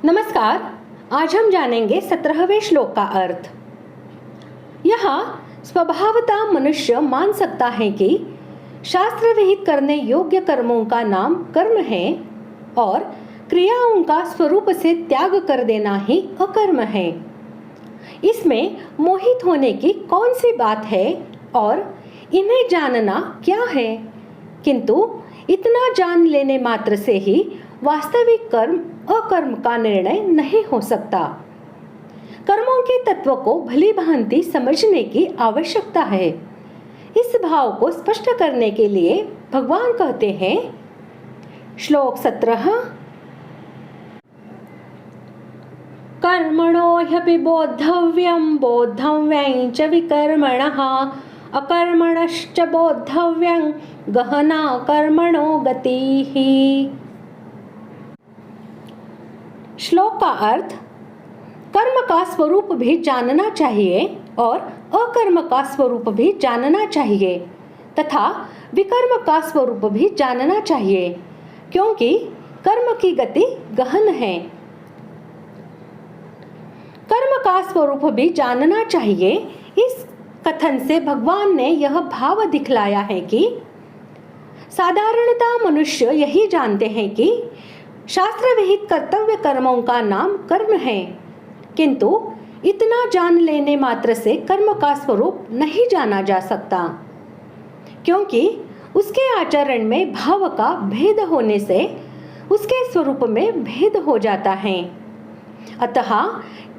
नमस्कार। आज हम जानेंगे 17वें श्लोक का अर्थ। यहाँ स्वभावतः मनुष्य मान सकता है कि शास्त्र विहित करने योग्य कर्मों का नाम कर्म है और क्रियाओं का स्वरूप से त्याग कर देना ही अकर्म है। इसमें मोहित होने की कौन सी बात है और इन्हें जानना क्या है? किंतु इतना जान लेने मात्र से ही वास्तविक कर्म अकर्म का निर्णय नहीं हो सकता। कर्मों के तत्व को भली भांति समझने की आवश्यकता है। इस भाव को स्पष्ट करने के लिए भगवान कहते हैं, श्लोक 17, कर्मणो ह्यपि बोद्धव्यं बोद्धव्यं च विकर्मणः अकर्मणश्च बोद्धव्यं गहना कर्मणो गतिः। श्लोक का अर्थ, कर्म का स्वरूप भी जानना चाहिए और अकर्म का स्वरूप भी जानना चाहिए तथा विकर्म का स्वरूप भी जानना चाहिए, क्योंकि कर्म की गति गहन है। कर्म का स्वरूप भी जानना चाहिए, इस कथन से भगवान ने यह भाव दिखलाया है कि साधारणतः मनुष्य यही जानते हैं कि शास्त्र विहित कर्तव्य कर्मों का नाम कर्म है, किंतु इतना जान लेने मात्र से कर्म का स्वरूप नहीं जाना जा सकता, क्योंकि उसके आचरण में भाव का भेद होने से उसके स्वरूप में भेद हो जाता है। अतः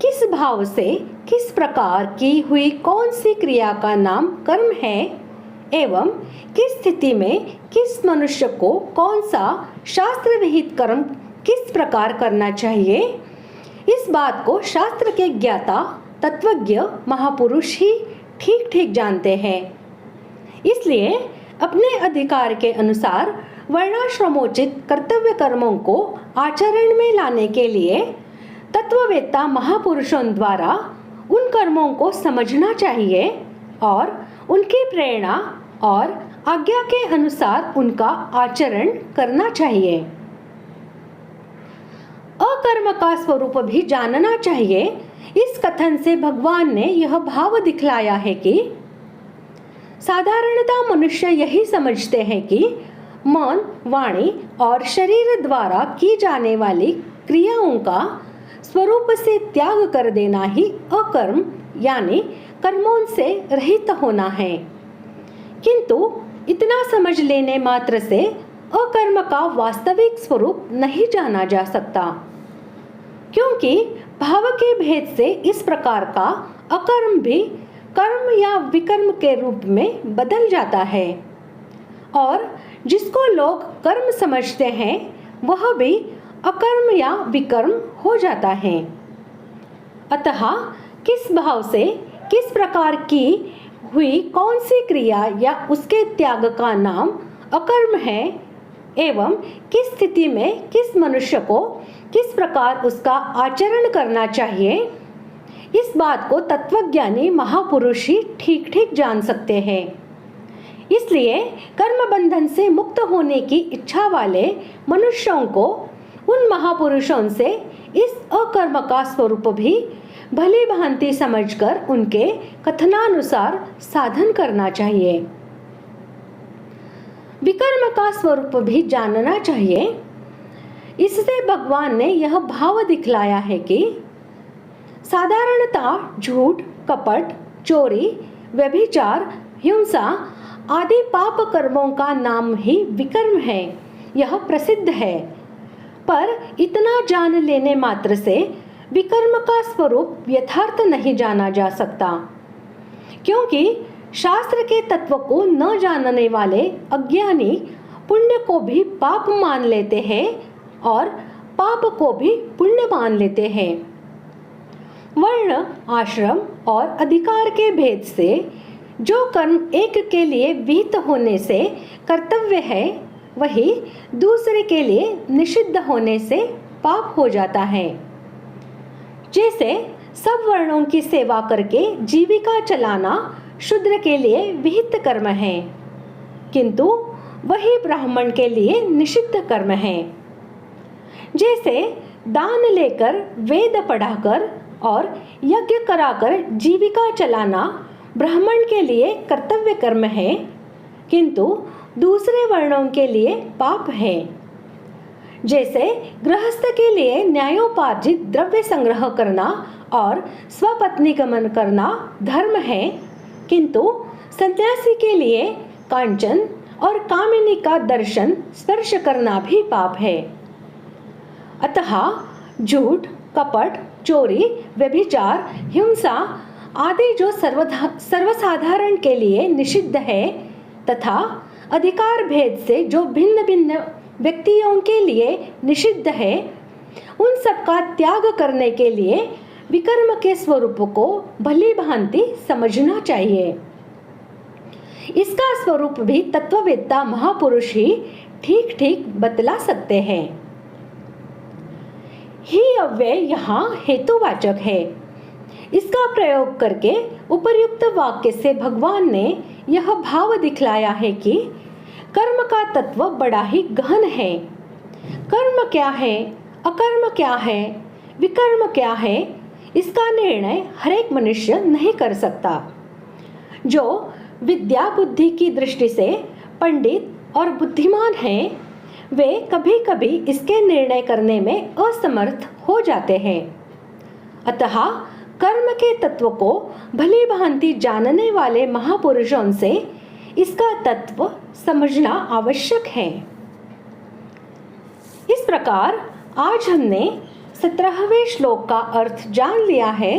किस भाव से किस प्रकार की हुई कौन सी क्रिया का नाम कर्म है एवं किस स्थिति में किस मनुष्य को कौन सा शास्त्र विहित कर्म किस प्रकार करना चाहिए, इस बात को शास्त्र के ज्ञाता तत्वज्ञ महापुरुष ही ठीक ठीक जानते हैं। इसलिए अपने अधिकार के अनुसार वर्णाश्रमोचित कर्तव्य कर्मों को आचरण में लाने के लिए तत्ववेत्ता महापुरुषों द्वारा उन कर्मों को समझना चाहिए और उनकी प्रेरणा और आज्ञा के अनुसार उनका आचरण करना चाहिए। अकर्म का स्वरूप भी जानना चाहिए। इस कथन से भगवान ने यह भाव दिखलाया है कि साधारणतः मनुष्य यही समझते हैं कि मन, वाणी और शरीर द्वारा की जाने वाली क्रियाओं का स्वरूप से त्याग कर देना ही अकर्म यानी कर्मों से रहित होना है। किंतु इतना समझ लेने मात्र से अकर्म का वास्तविक स्वरूप नहीं जाना जा सकता, क्योंकि भाव के भेद से इस प्रकार का अकर्म भी कर्म या विकर्म के रूप में बदल जाता है और जिसको लोग कर्म समझते हैं वह भी अकर्म या विकर्म हो जाता है। अतः किस भाव से किस प्रकार की हुई कौन सी क्रिया या उसके त्याग का नाम अकर्म है एवं किस स्थिति में किस मनुष्य को किस प्रकार उसका आचरण करना चाहिए, इस बात को तत्वज्ञानी महापुरुष ही ठीक ठीक जान सकते हैं। इसलिए कर्म बंधन से मुक्त होने की इच्छा वाले मनुष्यों को उन महापुरुषों से इस अकर्म का स्वरूप भी भली भांति समझकर उनके कथनानुसार साधन करना चाहिए। विकर्म का स्वरूप भी जानना चाहिए। इससे भगवान ने यह भाव दिखलाया है कि साधारणतः झूठ, कपट, चोरी, व्यभिचार, हिंसा आदि पाप कर्मों का नाम ही विकर्म है, यह प्रसिद्ध है। पर इतना जान लेने मात्र से विकर्म का स्वरूप यथार्थ नहीं जाना जा सकता, क्योंकि शास्त्र के तत्व को न जानने वाले अज्ञानी पुण्य को भी पाप मान लेते हैं और पाप को भी पुण्य मान लेते हैं। वर्ण, आश्रम और अधिकार के भेद से जो कर्म एक के लिए विहित होने से कर्तव्य है, वही दूसरे के लिए निषिद्ध होने से पाप हो जाता है। जैसे सब वर्णों की सेवा करके जीविका चलाना शूद्र के लिए विहित कर्म है, किंतु वही ब्राह्मण के लिए निषिद्ध कर्म है। जैसे दान लेकर, वेद पढ़ाकर और यज्ञ कराकर जीविका चलाना ब्राह्मण के लिए कर्तव्य कर्म है, किंतु दूसरे वर्णों के लिए पाप है। जैसे गृहस्थ के लिए न्यायोपार्जित द्रव्य संग्रह करना और स्वपत्नी गमन करना धर्म है, किंतु सन्यासी के लिए कांचन और कामिनी का दर्शन स्पर्श करना भी पाप है। अतः झूठ, कपट, चोरी, व्यभिचार, हिंसा आदि जो सर्वसाधारण के लिए निषिद्ध है तथा अधिकार भेद से जो भिन्न भिन्न व्यक्तियों के लिए निषिद्ध है, उन सब का त्याग करने के लिए विकर्म के स्वरूप को भली भांति समझना चाहिए। इसका स्वरूप भी तत्ववेत्ता महापुरुष ही ठीक ठीक बतला सकते हैं। ही अव्यय यहाँ हेतुवाचक है। इसका प्रयोग करके उपर्युक्त वाक्य से भगवान ने यह भाव दिखलाया है कि कर्म का तत्व बड़ा ही गहन है। कर्म क्या है, अकर्म क्या है, विकर्म क्या है, इसका निर्णय हर एक मनुष्य नहीं कर सकता। जो विद्या बुद्धि की दृष्टि से पंडित और बुद्धिमान हैं, वे कभी कभी इसके निर्णय करने में असमर्थ हो जाते हैं। अतः कर्म के तत्व को भली भांति जानने वाले महापुरुषों से इसका तत्व समझना आवश्यक है। इस प्रकार आज हमने 17वें श्लोक का अर्थ जान लिया है।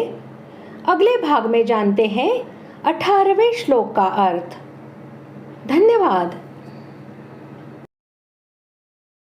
अगले भाग में जानते हैं 18वें श्लोक का अर्थ। धन्यवाद।